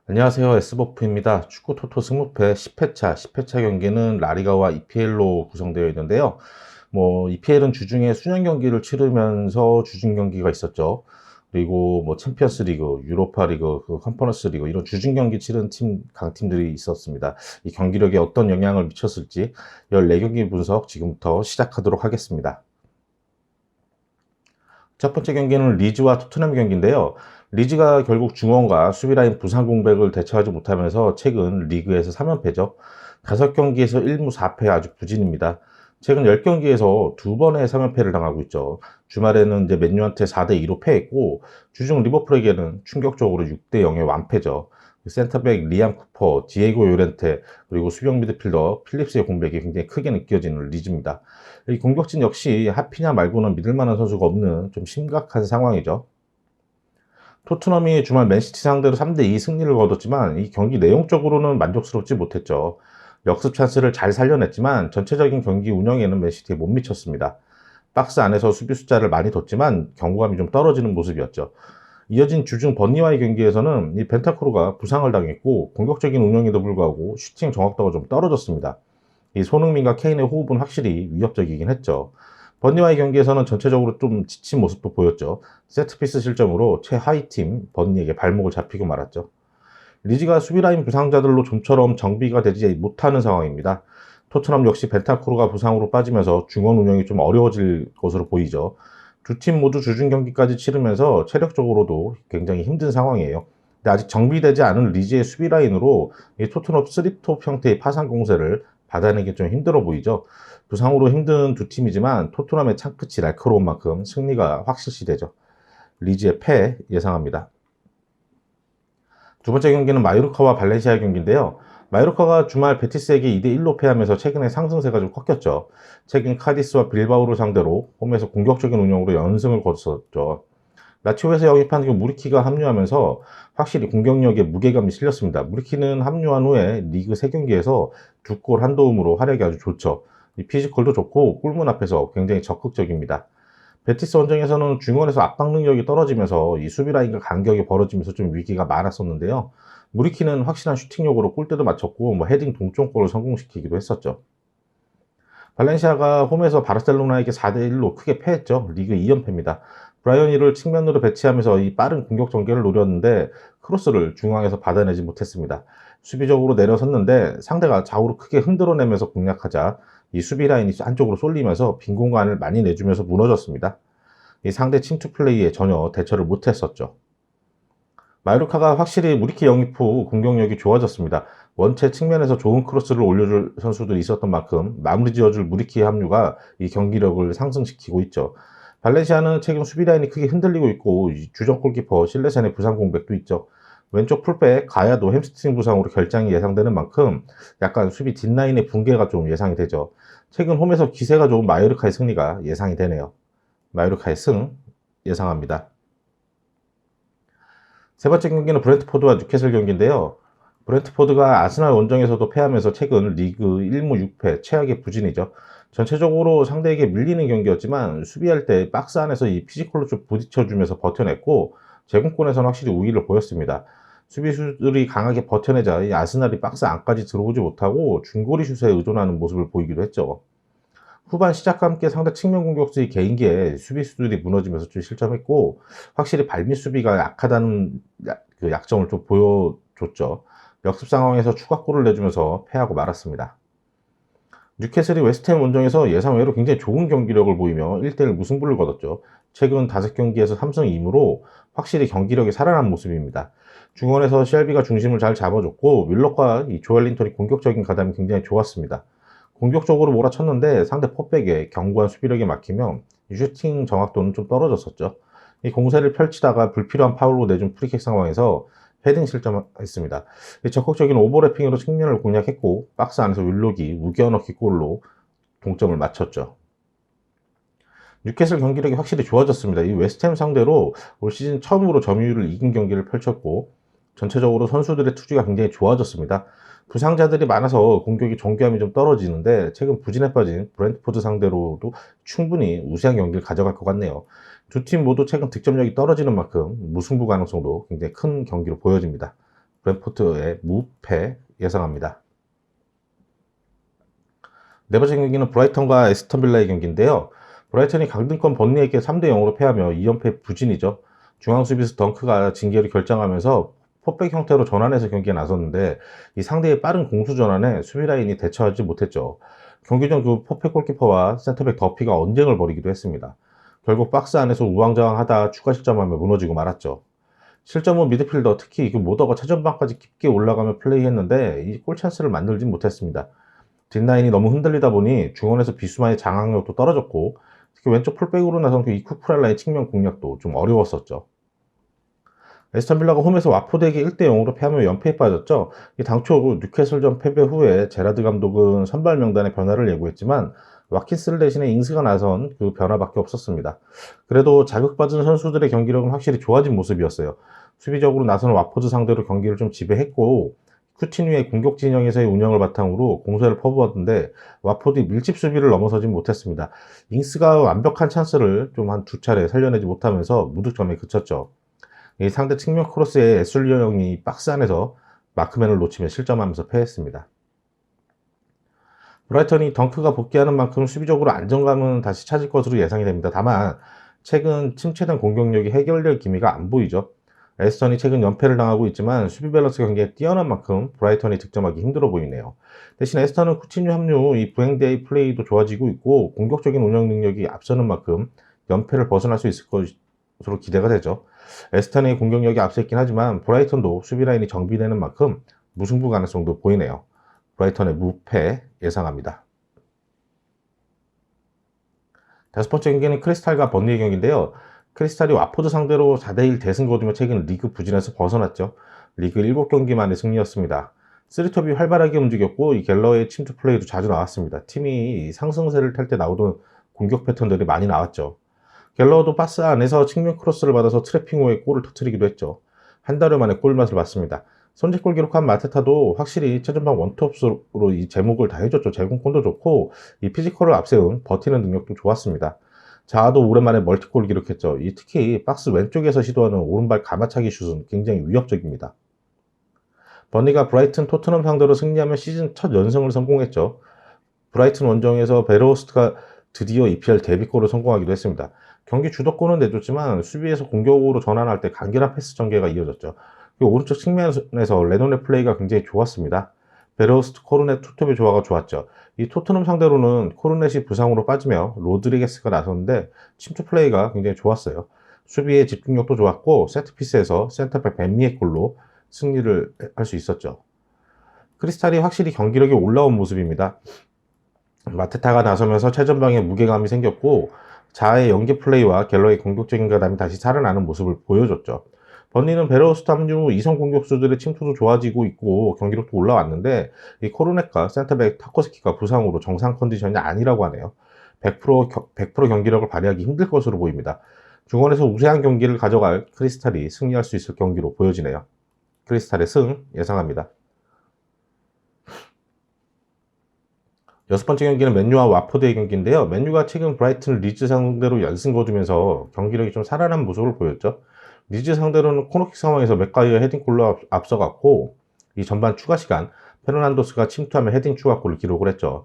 안녕하세요. S버프입니다. 축구 토토 승무패 10회차 경기는 라리가와 EPL로 구성되어 있는데요. EPL은 주중에 수년 경기를 치르면서 주중 경기가 있었죠. 그리고 챔피언스 리그, 유로파 리그, 컨퍼런스 리그 이런 주중 경기 치른 강팀들이 있었습니다. 이 경기력에 어떤 영향을 미쳤을지 14경기 분석 지금부터 시작하도록 하겠습니다. 첫 번째 경기는 리즈와 토트넘 경기인데요. 리즈가 결국 중원과 수비라인 부상 공백을 대처하지 못하면서 최근 리그에서 3연패죠. 5경기에서 1무 4패 아주 부진입니다. 최근 10경기에서 2번의 3연패를 당하고 있죠. 주말에는 이제 맨유한테 4대2로 패했고, 주중 리버풀에게는 충격적으로 6대0의 완패죠. 센터백 리암 쿠퍼, 디에고 요렌테, 그리고 수비형 미드필더 필립스의 공백이 굉장히 크게 느껴지는 리즈입니다. 이 공격진 역시 하피냐 말고는 믿을 만한 선수가 없는 좀 심각한 상황이죠. 토트넘이 주말 맨시티 상대로 3대2 승리를 거뒀지만 이 경기 내용적으로는 만족스럽지 못했죠. 역습 찬스를 잘 살려냈지만 전체적인 경기 운영에는 맨시티에 못 미쳤습니다. 박스 안에서 수비 숫자를 많이 뒀지만 경고감이 좀 떨어지는 모습이었죠. 이어진 주중 번니와의 경기에서는 이 벤타쿠르가 부상을 당했고 공격적인 운영에도 불구하고 슈팅 정확도가 좀 떨어졌습니다. 이 손흥민과 케인의 호흡은 확실히 위협적이긴 했죠. 번니와의 경기에서는 전체적으로 좀 지친 모습도 보였죠. 세트피스 실점으로 최하위팀 번니에게 발목을 잡히고 말았죠. 리즈가 수비라인 부상자들로 좀처럼 정비가 되지 못하는 상황입니다. 토트넘 역시 벤타쿠르가 부상으로 빠지면서 중원 운영이 좀 어려워질 것으로 보이죠. 두 팀 모두 주중 경기까지 치르면서 체력적으로도 굉장히 힘든 상황이에요. 근데 아직 정비되지 않은 리즈의 수비 라인으로 이 토트넘 3톱 형태의 파상 공세를 받아내기 좀 힘들어 보이죠. 부상으로 힘든 두 팀이지만 토트넘의 창끝이 날카로운 만큼 승리가 확실시되죠. 리즈의 패 예상합니다. 두 번째 경기는 마요르카와 발렌시아 경기인데요. 마요르카가 주말 베티스에게 2대1로 패하면서 최근에 상승세가 좀 꺾였죠. 최근 카디스와 빌바오를 상대로 홈에서 공격적인 운영으로 연승을 거뒀었죠. 라치오에서 영입한 그 무리키가 합류하면서 확실히 공격력에 무게감이 실렸습니다. 무리키는 합류한 후에 리그 3경기에서 2골 1도움으로 활약이 아주 좋죠. 이 피지컬도 좋고 골문 앞에서 굉장히 적극적입니다. 베티스 원정에서는 중원에서 압박 능력이 떨어지면서 이 수비 라인과 간격이 벌어지면서 좀 위기가 많았었는데요. 무리키는 확실한 슈팅력으로 골대도 맞췄고 헤딩 동점골을 성공시키기도 했었죠. 발렌시아가 홈에서 바르셀로나에게 4대1로 크게 패했죠. 리그 2연패입니다. 브라이언 힐을 측면으로 배치하면서 이 빠른 공격 전개를 노렸는데 크로스를 중앙에서 받아내지 못했습니다. 수비적으로 내려섰는데 상대가 좌우로 크게 흔들어내면서 공략하자 이 수비 라인이 한쪽으로 쏠리면서 빈 공간을 많이 내주면서 무너졌습니다. 이 상대 침투 플레이에 전혀 대처를 못했었죠. 마요르카가 확실히 무리키 영입 후 공격력이 좋아졌습니다. 원체 측면에서 좋은 크로스를 올려줄 선수들이 있었던 만큼 마무리 지어줄 무리키의 합류가 이 경기력을 상승시키고 있죠. 발렌시아는 최근 수비 라인이 크게 흔들리고 있고 이 주전 골키퍼 실레센의 부상 공백도 있죠. 왼쪽 풀백 가야도 햄스트링 부상으로 결장이 예상되는 만큼 약간 수비 뒷라인의 붕괴가 좀 예상이 되죠. 최근 홈에서 기세가 좋은 마요르카의 승리가 예상이 되네요. 마요르카의 승 예상합니다. 세 번째 경기는 브렌트포드와 뉴캐슬 경기인데요. 브렌트포드가 아스날 원정에서도 패하면서 최근 리그 1무 6패 최악의 부진이죠. 전체적으로 상대에게 밀리는 경기였지만 수비할 때 박스 안에서 이 피지컬로 좀 부딪혀주면서 버텨냈고 제공권에서는 확실히 우위를 보였습니다. 수비수들이 강하게 버텨내자 이 아스날이 박스 안까지 들어오지 못하고 중거리 슛에 의존하는 모습을 보이기도 했죠. 후반 시작과 함께 상대 측면 공격수의 개인기에 수비수들이 무너지면서 좀 실점했고 확실히 발밑 수비가 약하다는 약점을 좀 보여줬죠. 역습 상황에서 추가골을 내주면서 패하고 말았습니다. 뉴캐슬이 웨스트햄 원정에서 예상외로 굉장히 좋은 경기력을 보이며 1대1 무승부를 거뒀죠. 최근 5경기에서 3승 2무로 확실히 경기력이 살아난 모습입니다. 중원에서 쉘비가 중심을 잘 잡아줬고 윌럭과 이 조엘린턴이 공격적인 가담이 굉장히 좋았습니다. 공격적으로 몰아쳤는데 상대 포백에 견고한 수비력이 막히며 슈팅 정확도는 좀 떨어졌었죠. 이 공세를 펼치다가 불필요한 파울로 내준 프리킥 상황에서 헤딩 실점했습니다. 적극적인 오버래핑으로 측면을 공략했고 박스 안에서 윌록이 우겨넣기 골로 동점을 맞췄죠. 뉴캐슬 경기력이 확실히 좋아졌습니다. 이 웨스트햄 상대로 올 시즌 처음으로 점유율을 이긴 경기를 펼쳤고 전체적으로 선수들의 투지가 굉장히 좋아졌습니다. 부상자들이 많아서 공격이 정교함이 좀 떨어지는데 최근 부진에 빠진 브렌트포드 상대로도 충분히 우세한 경기를 가져갈 것 같네요. 두 팀 모두 최근 득점력이 떨어지는 만큼 무승부 가능성도 굉장히 큰 경기로 보여집니다. 브랜포트의 무패 예상합니다. 네 번째 경기는 브라이턴과 에스턴 빌라의 경기인데요. 브라이턴이 강등권 번리에게 3대 0으로 패하며 2연패 부진이죠. 중앙 수비수 덩크가 징계를 결정하면서 포백 형태로 전환해서 경기에 나섰는데 이 상대의 빠른 공수 전환에 수비 라인이 대처하지 못했죠. 경기 전 그 포백 골키퍼와 센터백 더피가 언쟁을 벌이기도 했습니다. 결국 박스 안에서 우왕좌왕하다 추가 실점하며 무너지고 말았죠. 실점 후 미드필더 특히 그 모더가 최전방까지 깊게 올라가며 플레이했는데 이 골 찬스를 만들진 못했습니다. 뒷라인이 너무 흔들리다 보니 중원에서 비수만의 장악력도 떨어졌고 특히 왼쪽 풀백으로 나선 그 이쿠쿠렐라의 측면 공략도 좀 어려웠었죠. 에스턴 빌라가 홈에서 와포드에게 1대 0으로 패하며 연패에 빠졌죠. 당초 뉴캐슬전 패배 후에 제라드 감독은 선발 명단의 변화를 예고했지만 와킨스 대신에 잉스가 나선 그 변화밖에 없었습니다. 그래도 자극받은 선수들의 경기력은 확실히 좋아진 모습이었어요. 수비적으로 나선 와포드 상대로 경기를 좀 지배했고 쿠티뉴의 공격 진영에서의 운영을 바탕으로 공세를 퍼부었는데 와포드의 밀집 수비를 넘어서지 못했습니다. 잉스가 완벽한 찬스를 좀 한 두 차례 살려내지 못하면서 무득점에 그쳤죠. 이 상대 측면 크로스에 에술리오 형이 박스 안에서 마크맨을 놓치며 실점하면서 패했습니다. 브라이턴이 덩크가 복귀하는 만큼 수비적으로 안정감은 다시 찾을 것으로 예상이 됩니다. 다만 최근 침체된 공격력이 해결될 기미가 안 보이죠. 에스턴이 최근 연패를 당하고 있지만 수비 밸런스 경기에 뛰어난 만큼 브라이턴이 득점하기 힘들어 보이네요. 대신 에스턴은 쿠티뉴 합류, 이 부행대의 플레이도 좋아지고 있고 공격적인 운영 능력이 앞서는 만큼 연패를 벗어날 수 있을 것으로 기대가 되죠. 에스턴의 공격력이 앞서 있긴 하지만 브라이턴도 수비 라인이 정비되는 만큼 무승부 가능성도 보이네요. 브라이턴의 무패 예상합니다. 다섯 번째 경기는 크리스탈과 번리의 경기인데요. 크리스탈이 와포드 상대로 4대1 대승 거두며 최근 리그 부진에서 벗어났죠. 리그 7경기 만에 승리였습니다. 쓰리톱이 활발하게 움직였고 이 갤러의 침투 플레이도 자주 나왔습니다. 팀이 상승세를 탈 때 나오던 공격 패턴들이 많이 나왔죠. 갤러도 박스 안에서 측면 크로스를 받아서 트래핑 후에 골을 터뜨리기도 했죠. 한 달여 만에 골맛을 봤습니다. 선제골 기록한 마테타도 확실히 최전방 원톱으로 이 제목을 다 해줬죠. 제공권도 좋고 이 피지컬을 앞세운 버티는 능력도 좋았습니다. 자아도 오랜만에 멀티골 기록했죠. 특히 박스 왼쪽에서 시도하는 오른발 가마차기 슛은 굉장히 위협적입니다. 버니가 브라이튼 토트넘 상대로 승리하며 시즌 첫 연승을 성공했죠. 브라이튼 원정에서 베로스트가 드디어 EPL 데뷔골을 성공하기도 했습니다. 경기 주도권은 내줬지만 수비에서 공격으로 전환할 때 간결한 패스 전개가 이어졌죠. 오른쪽 측면에서 레논의 플레이가 굉장히 좋았습니다. 베로스트, 코르넷, 투톱의 조화가 좋았죠. 이 토트넘 상대로는 코르넷이 부상으로 빠지며 로드리게스가 나섰는데 침투 플레이가 굉장히 좋았어요. 수비의 집중력도 좋았고 세트피스에서 센터백 벤미의 골로 승리를 할 수 있었죠. 크리스탈이 확실히 경기력이 올라온 모습입니다. 마테타가 나서면서 최전방에 무게감이 생겼고 자아의 연계 플레이와 갤러의 공격적인 가담이 다시 살아나는 모습을 보여줬죠. 번니는 베로스트 합류 이성 공격수들의 침투도 좋아지고 있고 경기력도 올라왔는데 이 코르넷과 센터백 타코스키가 부상으로 정상 컨디션이 아니라고 하네요. 100% 경기력을 발휘하기 힘들 것으로 보입니다. 중원에서 우세한 경기를 가져갈 크리스탈이 승리할 수 있을 경기로 보여지네요. 크리스탈의 승 예상합니다. 여섯 번째 경기는 맨유와 와포드의 경기인데요. 맨유가 최근 브라이튼 리즈 상대로 연승 거두면서 경기력이 좀 살아난 모습을 보였죠. 리즈 상대로는 코너킥 상황에서 맥과이어 헤딩골로 앞서갔고 이 전반 추가 시간 페르난도스가 침투하며 헤딩 추가골을 기록을 했죠.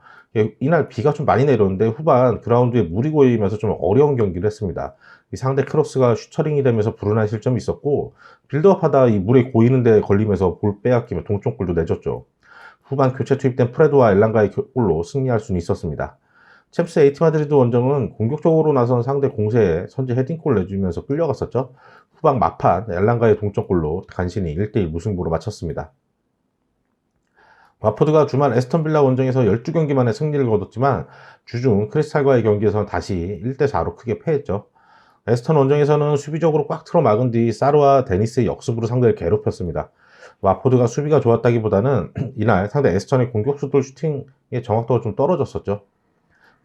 이날 비가 좀 많이 내렸는데 후반 그라운드에 물이 고이면서 좀 어려운 경기를 했습니다. 이 상대 크로스가 슈터링이 되면서 불운한 실점이 있었고 빌드업하다 이 물에 고이는 데 걸리면서 볼 빼앗기며 동점골도 내줬죠. 후반 교체 투입된 프레도와 엘랑가의 골로 승리할 수는 있었습니다. 챔스 에이티 마드리드 원정은 공격적으로 나선 상대 공세에 선제 헤딩골 내주면서 끌려갔었죠. 후반 막판 엘랑가의 동점골로 간신히 1대1 무승부로 마쳤습니다. 와포드가 주말 에스턴 빌라 원정에서 12경기 만에 승리를 거뒀지만 주중 크리스탈과의 경기에서는 다시 1대4로 크게 패했죠. 에스턴 원정에서는 수비적으로 꽉 틀어 막은 뒤 사르와 데니스의 역습으로 상대를 괴롭혔습니다. 와포드가 수비가 좋았다기보다는 이날 상대 에스턴의 공격수들 슈팅의 정확도가 좀 떨어졌었죠.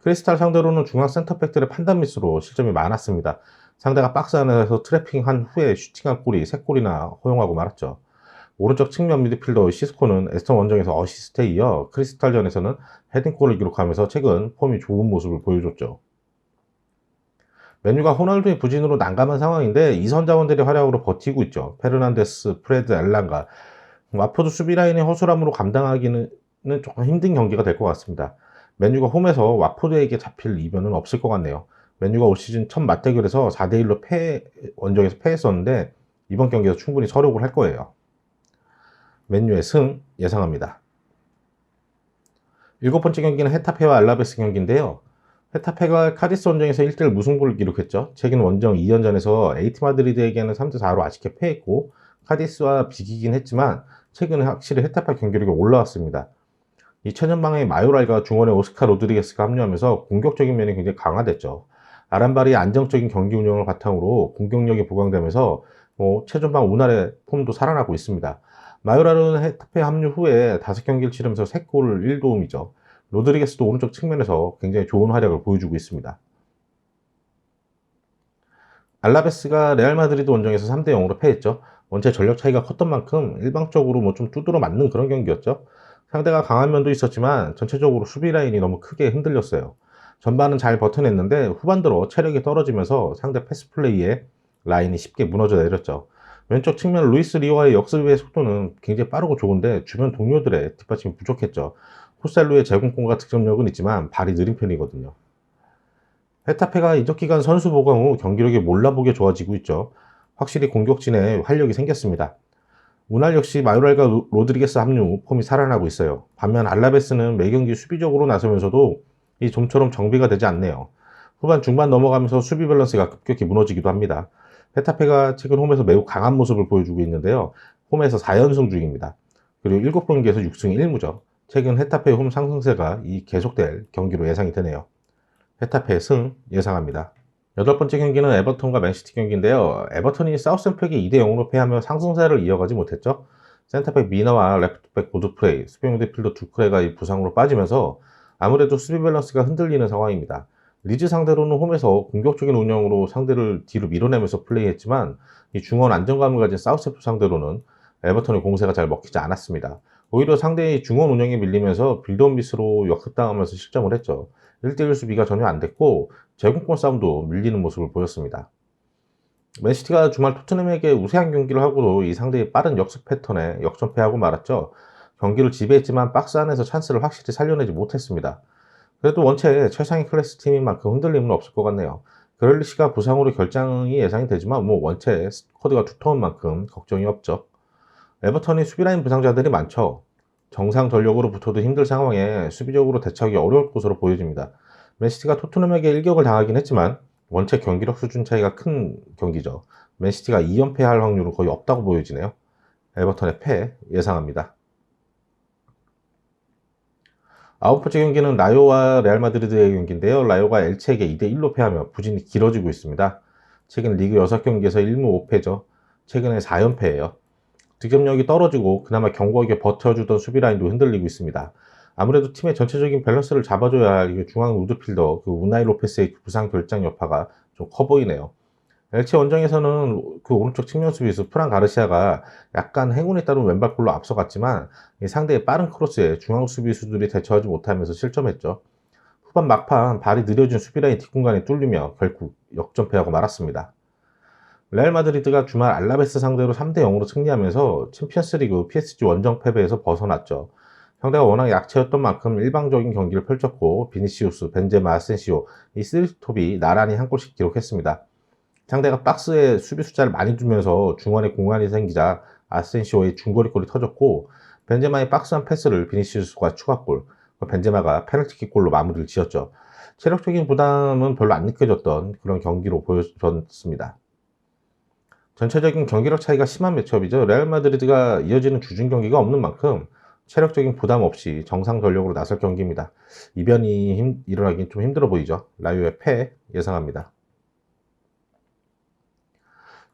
크리스탈 상대로는 중앙 센터백들의 판단 미스로 실점이 많았습니다. 상대가 박스 안에서 트래핑한 후에 슈팅한 골이 3골이나 허용하고 말았죠. 오른쪽 측면 미드필더 시스코는 에스턴 원정에서 어시스트에 이어 크리스탈전에서는 헤딩골을 기록하면서 최근 폼이 좋은 모습을 보여줬죠. 맨유가 호날두의 부진으로 난감한 상황인데 이선 자원들의 활약으로 버티고 있죠. 페르난데스, 프레드, 엘랑가 와포드 수비 라인의 허술함으로 감당하기는 조금 힘든 경기가 될 것 같습니다. 맨유가 홈에서 와포드에게 잡힐 이변은 없을 것 같네요. 맨유가 올 시즌 첫 맞대결에서 4대1로 원정에서 패했었는데 이번 경기에서 충분히 서력을 할 거예요. 맨유의 승 예상합니다. 일곱 번째 경기는 헤타페와 알라베스 경기인데요. 헤타페가 카디스 원정에서 1대1 무승부를 기록했죠. 최근 원정 2연전에서 에이티 마드리드에게는 3대4로 아쉽게 패했고 카디스와 비기긴 했지만 최근에 확실히 헤타페 경기력이 올라왔습니다. 이 최전방의 마요랄과 중원의 오스카 로드리게스가 합류하면서 공격적인 면이 굉장히 강화됐죠. 아란바리의 안정적인 경기 운영을 바탕으로 공격력이 보강되면서 최전방 우날의 폼도 살아나고 있습니다. 마요랄은 헤타페 합류 후에 5경기를 치르면서 3골 1도움이죠. 로드리게스도 오른쪽 측면에서 굉장히 좋은 활약을 보여주고 있습니다. 알라베스가 레알 마드리드 원정에서 3대0으로 패했죠. 원체 전력 차이가 컸던 만큼 일방적으로 좀 두드러 맞는 그런 경기였죠. 상대가 강한 면도 있었지만 전체적으로 수비 라인이 너무 크게 흔들렸어요. 전반은 잘 버텨냈는데 후반 들어 체력이 떨어지면서 상대 패스 플레이에 라인이 쉽게 무너져 내렸죠. 왼쪽 측면 루이스 리오와의 역습의 속도는 굉장히 빠르고 좋은데 주변 동료들의 뒷받침이 부족했죠. 호셀루의 제공권과 득점력은 있지만 발이 느린 편이거든요. 헤타페가 이적 기간 선수 보강 후 경기력이 몰라보게 좋아지고 있죠. 확실히 공격진에 활력이 생겼습니다. 우날 역시 마요랄과 로드리게스 합류 후 폼이 살아나고 있어요. 반면 알라베스는 매경기 수비적으로 나서면서도 이 좀처럼 정비가 되지 않네요. 후반 중반 넘어가면서 수비 밸런스가 급격히 무너지기도 합니다. 헤타페가 최근 홈에서 매우 강한 모습을 보여주고 있는데요. 홈에서 4연승 중입니다. 그리고 7경기에서 6승 1무죠. 최근 헤타페 홈 상승세가 계속될 경기로 예상이 되네요. 헤타페 승 예상합니다. 여덟 번째 경기는 에버턴과 맨시티 경기인데요. 에버턴이 사우스햄프에게 2대0으로 패하며 상승세를 이어가지 못했죠. 센터백 미너와 레프트백 고드프레이, 수비형 미드필더 두크레가 부상으로 빠지면서 아무래도 수비 밸런스가 흔들리는 상황입니다. 리즈 상대로는 홈에서 공격적인 운영으로 상대를 뒤로 밀어내면서 플레이했지만 이 중원 안정감을 가진 사우스햄프 상대로는 에버턴의 공세가 잘 먹히지 않았습니다. 오히려 상대의 중원 운영에 밀리면서 빌드업 미스로 역습당하면서 실점을 했죠. 1대1 수비가 전혀 안 됐고 제공권 싸움도 밀리는 모습을 보였습니다. 맨시티가 주말 토트넘에게 우세한 경기를 하고도 이 상대의 빠른 역습 패턴에 역전패하고 말았죠. 경기를 지배했지만 박스 안에서 찬스를 확실히 살려내지 못했습니다. 그래도 원체 최상위 클래스 팀인 만큼 흔들림은 없을 것 같네요. 그렐리시가 부상으로 결장이 예상이 되지만 원체 스쿼드가 두터운 만큼 걱정이 없죠. 에버턴이 수비라인 부상자들이 많죠. 정상 전력으로 붙어도 힘들 상황에 수비적으로 대처하기 어려울 것으로 보여집니다. 맨시티가 토트넘에게 일격을 당하긴 했지만 원체 경기력 수준 차이가 큰 경기죠. 맨시티가 2연패할 확률은 거의 없다고 보여지네요. 에버턴의 패 예상합니다. 아홉 번째 경기는 라요와 레알 마드리드의 경기인데요. 라요가 엘체에게 2대1로 패하며 부진이 길어지고 있습니다. 최근 리그 6경기에서 1무 5패죠. 최근에 4연패예요. 득점력이 떨어지고 그나마 견고하게 버텨주던 수비라인도 흔들리고 있습니다. 아무래도 팀의 전체적인 밸런스를 잡아줘야 할 중앙 우드필더 우나이 로페스의 부상 결장 여파가 좀 커 보이네요. 엘체 원정에서는 오른쪽 측면 수비수 프란 가르시아가 약간 행운에 따른 왼발골로 앞서갔지만 상대의 빠른 크로스에 중앙 수비수들이 대처하지 못하면서 실점했죠. 후반 막판 발이 느려진 수비라인 뒷공간에 뚫리며 결국 역전패하고 말았습니다. 레알 마드리드가 주말 알라베스 상대로 3대0으로 승리하면서 챔피언스리그 PSG 원정 패배에서 벗어났죠. 상대가 워낙 약체였던 만큼 일방적인 경기를 펼쳤고 비니시우스, 벤제마, 아센시오 이 쓰리톱이 나란히 한 골씩 기록했습니다. 상대가 박스에 수비 숫자를 많이 두면서 중원에 공간이 생기자 아센시오의 중거리골이 터졌고 벤제마의 박스한 패스를 비니시우스가 추가골, 벤제마가 페널티킥 골로 마무리를 지었죠. 체력적인 부담은 별로 안 느껴졌던 그런 경기로 보여졌습니다. 전체적인 경기력 차이가 심한 매치업이죠. 레알 마드리드가 이어지는 주중 경기가 없는 만큼 체력적인 부담 없이 정상 전력으로 나설 경기입니다. 이변이 일어나긴 좀 힘들어 보이죠. 라요의 패 예상합니다.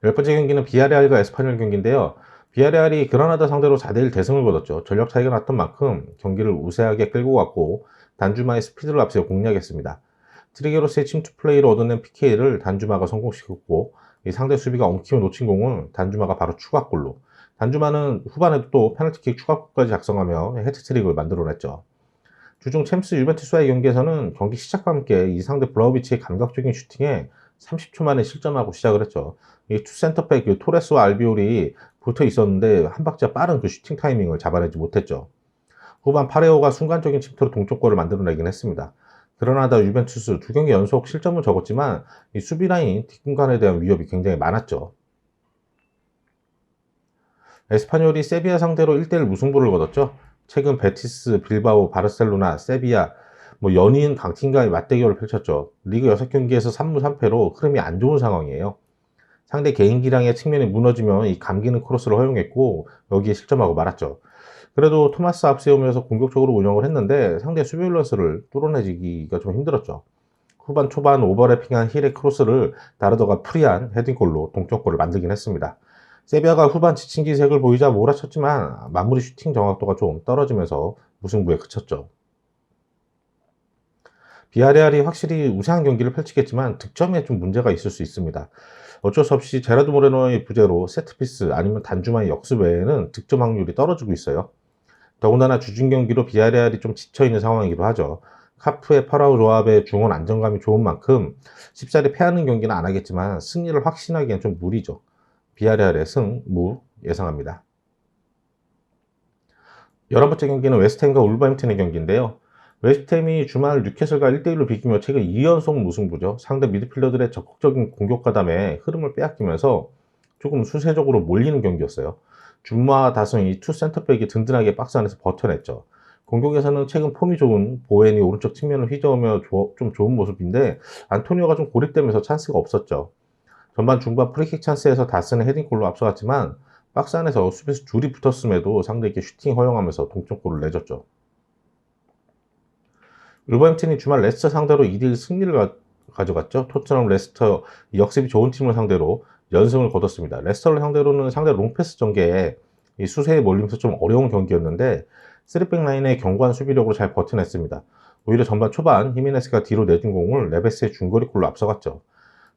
열 번째 경기는 비아레알과 에스파뇰 경기인데요. 비아레알이 그라나다 상대로 4대1 대승을 거뒀죠. 전력 차이가 났던 만큼 경기를 우세하게 끌고 갔고 단주마의 스피드를 앞세워 공략했습니다. 트리게로스의 침투 플레이로 얻어낸 PK를 단주마가 성공시켰고 이 상대 수비가 엉키며 놓친 공을 단주마가 바로 추가골로, 단주마는 후반에도 또 페널티킥 추가골까지 작성하며 해트트릭을 만들어냈죠. 주중 챔스 유벤투스와의 경기에서는 경기 시작과 함께 이 상대 블라우비치의 감각적인 슈팅에 30초 만에 실점하고 시작을 했죠. 이 투 센터백 토레스와 알비올이 붙어 있었는데 한 박자 빠른 그 슈팅 타이밍을 잡아내지 못했죠. 후반 파레오가 순간적인 침투로 동점골을 만들어내긴 했습니다. 그러나 유벤투스 두 경기 연속 실점은 적었지만 이 수비 라인 뒷공간에 대한 위협이 굉장히 많았죠. 에스파뇰이 세비야 상대로 1대1 무승부를 거뒀죠. 최근 베티스, 빌바오, 바르셀로나, 세비야 연이은 강팀과의 맞대결을 펼쳤죠. 리그 6경기에서 3무 3패로 흐름이 안 좋은 상황이에요. 상대 개인 기량의 측면이 무너지면 이 감기는 크로스를 허용했고 여기에 실점하고 말았죠. 그래도 토마스 앞세우면서 공격적으로 운영을 했는데 상대 수비 밸런스를 뚫어내기가 좀 힘들었죠. 후반 초반 오버래핑한 힐의 크로스를 다르더가 프리한 헤딩골로 동점골을 만들긴 했습니다. 세비야가 후반 지친 기색을 보이자 몰아쳤지만 마무리 슈팅 정확도가 좀 떨어지면서 무승부에 그쳤죠. 비아레알이 확실히 우세한 경기를 펼치겠지만 득점에 좀 문제가 있을 수 있습니다. 어쩔 수 없이 제라드 모레노의 부재로 세트피스 아니면 단주만의 역습 외에는 득점 확률이 떨어지고 있어요. 더군다나 주중 경기로 비아레알이 좀 지쳐있는 상황이기도 하죠. 카프의 파라오 조합의 중원 안정감이 좋은 만큼 쉽사리 패하는 경기는 안 하겠지만 승리를 확신하기엔 좀 무리죠. 비아레알의 승, 무 예상합니다. 11번째 경기는 웨스트햄과 울버햄튼의 경기인데요. 웨스트햄이 주말 뉴캐슬과 1대1로 비기며 최근 2연속 무승부죠. 상대 미드필더들의 적극적인 공격 가담에 흐름을 빼앗기면서 조금 수세적으로 몰리는 경기였어요. 준마 다승이 투 센터백이 든든하게 박스 안에서 버텨냈죠. 공격에서는 최근 폼이 좋은 보엔이 오른쪽 측면을 휘저으며 좀 좋은 모습인데 안토니오가 좀 고립되면서 찬스가 없었죠. 전반 중반 프리킥 찬스에서 다스는 헤딩골로 앞서갔지만 박스 안에서 수비수 줄이 붙었음에도 상대에게 슈팅 허용하면서 동점골을 내줬죠. 울버햄튼이 주말 레스터 상대로 2대1 승리를 가져갔죠. 토트넘 레스터 역습이 좋은 팀을 상대로 연승을 거뒀습니다. 레스터를 상대로는 상대 롱패스 전개에 이 수세에 몰리면서 좀 어려운 경기였는데 3백 라인의 견고한 수비력으로 잘 버텨냈습니다. 오히려 전반 초반 히메네스가 뒤로 내준 공을 네베스의 중거리골로 앞서갔죠.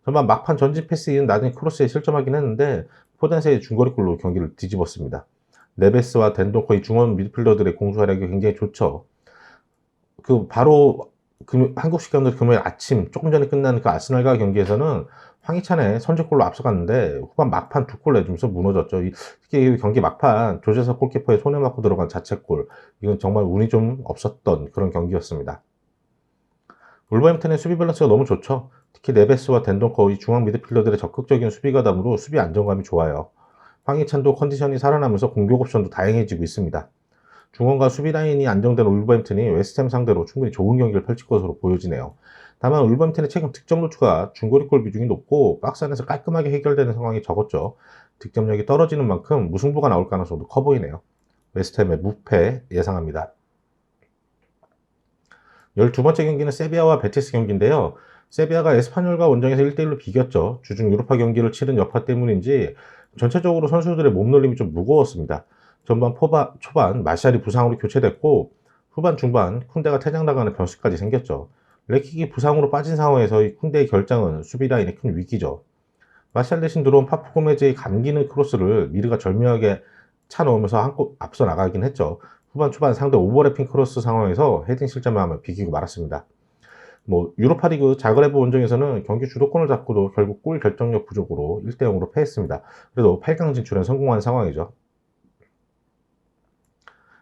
전반 막판 전진 패스인 낮은 크로스에 실점하긴 했는데 포덴세의 중거리골로 경기를 뒤집었습니다. 네베스와 덴도커의 중원 미드필더들의 공수활약이 굉장히 좋죠. 바로 한국 시간으로 금요일 아침 조금 전에 끝난 그 아스날과 경기에서는 황희찬의 선제골로 앞서갔는데 후반 막판 2골 내주면서 무너졌죠. 특히 경기 막판 조재석 골키퍼의 손에 맞고 들어간 자책골, 이건 정말 운이 좀 없었던 그런 경기였습니다. 울버햄튼의 수비 밸런스가 너무 좋죠. 특히 네베스와 덴동커의 중앙 미드필더들의 적극적인 수비 가담으로 수비 안정감이 좋아요. 황희찬도 컨디션이 살아나면서 공격 옵션도 다양해지고 있습니다. 중원과 수비 라인이 안정된 울버햄튼이 웨스트햄 상대로 충분히 좋은 경기를 펼칠 것으로 보여지네요. 다만 울버햄튼의 최근 득점 루트가 중거리골 비중이 높고 박스 안에서 깔끔하게 해결되는 상황이 적었죠. 득점력이 떨어지는 만큼 무승부가 나올 가능성도 커 보이네요. 웨스트햄의 무패 예상합니다. 12번째 경기는 세비야와 베티스 경기인데요. 세비야가 에스파뇰과 원정에서 1대1로 비겼죠. 주중 유로파 경기를 치른 여파 때문인지 전체적으로 선수들의 몸놀림이 좀 무거웠습니다. 전반 초반 마샬이 부상으로 교체됐고 후반 중반 쿤데가 퇴장당하는 변수까지 생겼죠. 레킥이 부상으로 빠진 상황에서 이 쿤데의 결장은 수비 라인의 큰 위기죠. 마샬 대신 들어온 파프 고메즈의 감기는 크로스를 미르가 절묘하게 차 넣으면서 한 골 앞서 나가긴 했죠. 후반 초반 상대 오버래핑 크로스 상황에서 헤딩 실점을 하며 비기고 말았습니다. 유로파리그 자그레브 원정에서는 경기 주도권을 잡고도 결국 골 결정력 부족으로 1대0으로 패했습니다. 그래도 8강 진출에 성공한 상황이죠.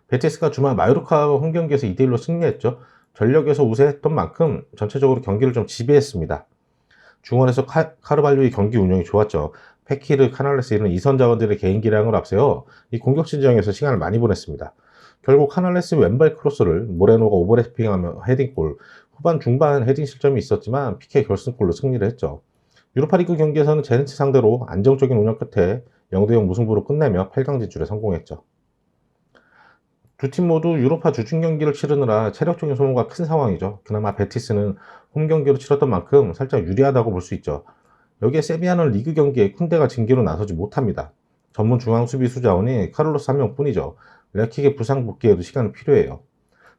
베티스가 주말 마요르카 홈경기에서 2대1로 승리했죠. 전력에서 우세했던 만큼 전체적으로 경기를 좀 지배했습니다. 중원에서 카르발료의 경기 운영이 좋았죠. 페키르, 카날레스 이런 이선 자원들의 개인 기량을 앞세워 이 공격 진영에서 시간을 많이 보냈습니다. 결국 카날레스 왼발 크로스를 모레노가 오버래핑하며 헤딩골, 후반 중반 헤딩 실점이 있었지만 PK 결승골로 승리를 했죠. 유로파리그 경기에서는 제네치 상대로 안정적인 운영 끝에 0대0 무승부로 끝내며 8강 진출에 성공했죠. 두 팀 모두 유로파 주중 경기를 치르느라 체력적인 소모가 큰 상황이죠. 그나마 베티스는 홈 경기로 치렀던 만큼 살짝 유리하다고 볼 수 있죠. 여기에 세비야는 리그 경기에 쿤데가 징계로 나서지 못합니다. 전문 중앙 수비수 자원이 카를로스 한 명뿐이죠. 레킥의 부상 복귀에도 시간이 필요해요.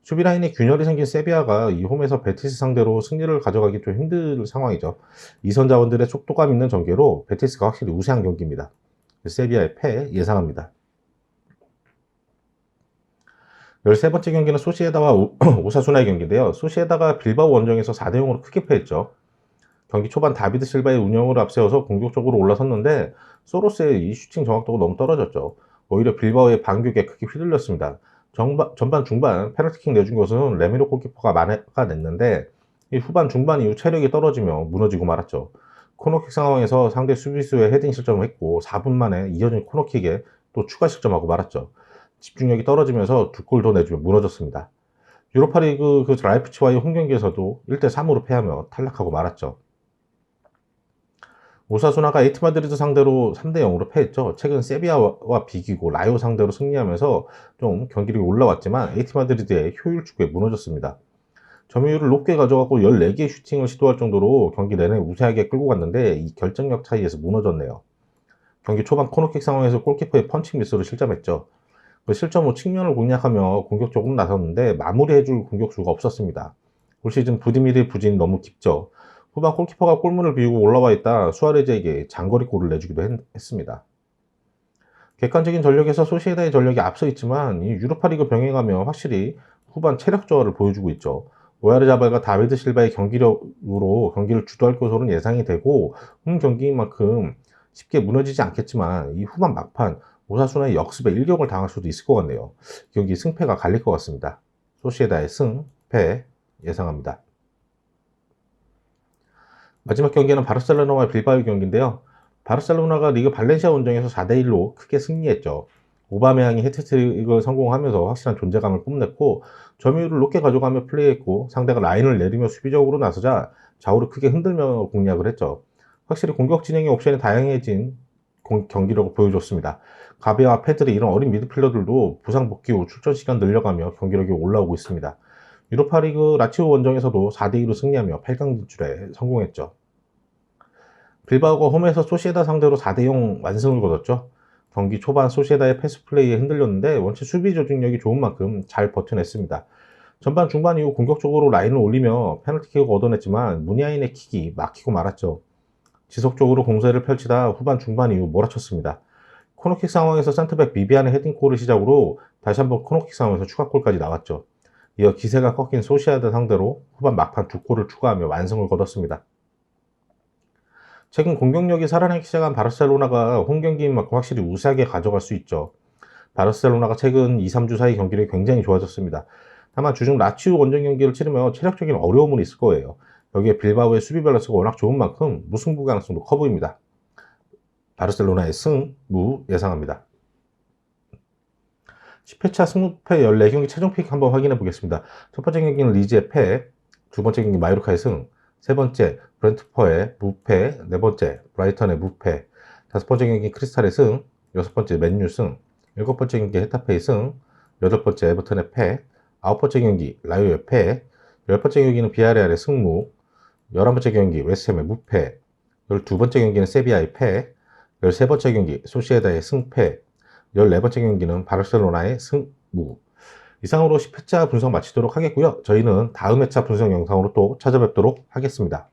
수비 라인에 균열이 생긴 세비야가 이 홈에서 베티스 상대로 승리를 가져가기 좀 힘든 상황이죠. 이선 자원들의 속도감 있는 전개로 베티스가 확실히 우세한 경기입니다. 세비야의 패 예상합니다. 13번째 경기는 소시에다와 오사수나의 경기인데요. 소시에다가 빌바오 원정에서 4대0으로 크게 패했죠. 경기 초반 다비드 실바의 운영을 앞세워서 공격적으로 올라섰는데 소로스의 이 슈팅 정확도가 너무 떨어졌죠. 오히려 빌바오의 반격에 크게 휘둘렸습니다. 전반 중반 페널티킥 내준 것은 레미로 골키퍼가 막아냈는데 이 후반 중반 이후 체력이 떨어지며 무너지고 말았죠. 코너킥 상황에서 상대 수비수의 헤딩 실점을 했고 4분 만에 이어진 코너킥에 또 추가 실점하고 말았죠. 집중력이 떨어지면서 두 골 더 내주며 무너졌습니다. 유로파리그 그 라이프치히와의 홈경기에서도 1대3으로 패하며 탈락하고 말았죠. 오사수나가 에이티 마드리드 상대로 3대0으로 패했죠. 최근 세비야와 비기고 라이오 상대로 승리하면서 좀 경기력이 올라왔지만 에이티 마드리드의 효율 축구에 무너졌습니다. 점유율을 높게 가져가고 14개의 슈팅을 시도할 정도로 경기 내내 우세하게 끌고 갔는데 이 결정력 차이에서 무너졌네요. 경기 초반 코너킥 상황에서 골키퍼의 펀칭 미스로 실점했죠. 그 실점 후 측면을 공략하며 공격적으로 나섰는데 마무리해줄 공격수가 없었습니다. 올 시즌 부디미르의 부진이 너무 깊죠. 후반 골키퍼가 골문을 비우고 올라와 있다 수아레즈에게 장거리 골을 내주기도 했습니다. 객관적인 전력에서 소시에다의 전력이 앞서 있지만 이 유로파리그 병행하며 확실히 후반 체력 저하를 보여주고 있죠. 오야르자발과 다비드 실바의 경기력으로 경기를 주도할 것으로는 예상이 되고 홈 경기인 만큼 쉽게 무너지지 않겠지만 이 후반 막판 오사수나의 역습에 일격을 당할 수도 있을 것 같네요. 경기 승패가 갈릴 것 같습니다. 소시에다의 승패 예상합니다. 마지막 경기는 바르셀로나와 빌바오의 경기인데요. 바르셀로나가 리그 발렌시아 원정에서 4대1로 크게 승리했죠. 오바메양이 해트트릭을 성공하면서 확실한 존재감을 뽐냈고 점유율을 높게 가져가며 플레이했고 상대가 라인을 내리며 수비적으로 나서자 좌우를 크게 흔들며 공략을 했죠. 확실히 공격 진행의 옵션이 다양해진 경기력을 보여줬습니다. 가비와 페드리 이런 어린 미드필더들도 부상 복귀 후 출전 시간 늘려가며 경기력이 올라오고 있습니다. 유로파리그 라치오 원정에서도 4대2로 승리하며 8강 진출에 성공했죠. 빌바오가 홈에서 소시에다 상대로 4대0 완승을 거뒀죠. 경기 초반 소시에다의 패스 플레이에 흔들렸는데 원체 수비 조직력이 좋은 만큼 잘 버텨냈습니다. 전반 중반 이후 공격적으로 라인을 올리며 페널티킥을 얻어냈지만 무니아인의 킥이 막히고 말았죠. 지속적으로 공세를 펼치다 후반 중반 이후 몰아쳤습니다. 코너킥 상황에서 센터백 비비안의 헤딩골을 시작으로 다시 한번 코너킥 상황에서 추가골까지 나왔죠. 이어 기세가 꺾인 소시에다 상대로 후반 막판 2골을 추가하며 완승을 거뒀습니다. 최근 공격력이 살아나기 시작한 바르셀로나가 홈 경기인 만큼 확실히 우세하게 가져갈 수 있죠. 바르셀로나가 최근 2-3주 사이 경기력이 굉장히 좋아졌습니다. 다만 주중 라치오 원정 경기를 치르며 체력적인 어려움은 있을 거예요. 여기에 빌바오의 수비 밸런스가 워낙 좋은 만큼 무승부 가능성도 커 보입니다. 바르셀로나의 승무 예상합니다. 10회차 20패 14경기 최종 픽 한번 확인해 보겠습니다. 첫 번째 경기는 리즈의 패, 두 번째 경기 마요르카의 승, 세 번째 브렌트퍼의 무패, 네 번째 브라이턴의 무패, 다섯 번째 경기 크리스탈의 승, 여섯 번째 맨유 승, 일곱 번째 경기 헤타페의 승, 여덟 번째 에버턴의 패, 아홉 번째 경기 라이오의 패, 열 번째 경기는 비아레알의 승무, 11번째 경기 웨스트햄의 무패, 12번째 경기는 세비야의 패, 13번째 경기 소시에다의 승패, 14번째 경기는 바르셀로나의 승무. 이상으로 10회차 분석 마치도록 하겠고요. 저희는 다음 회차 분석 영상으로 또 찾아뵙도록 하겠습니다.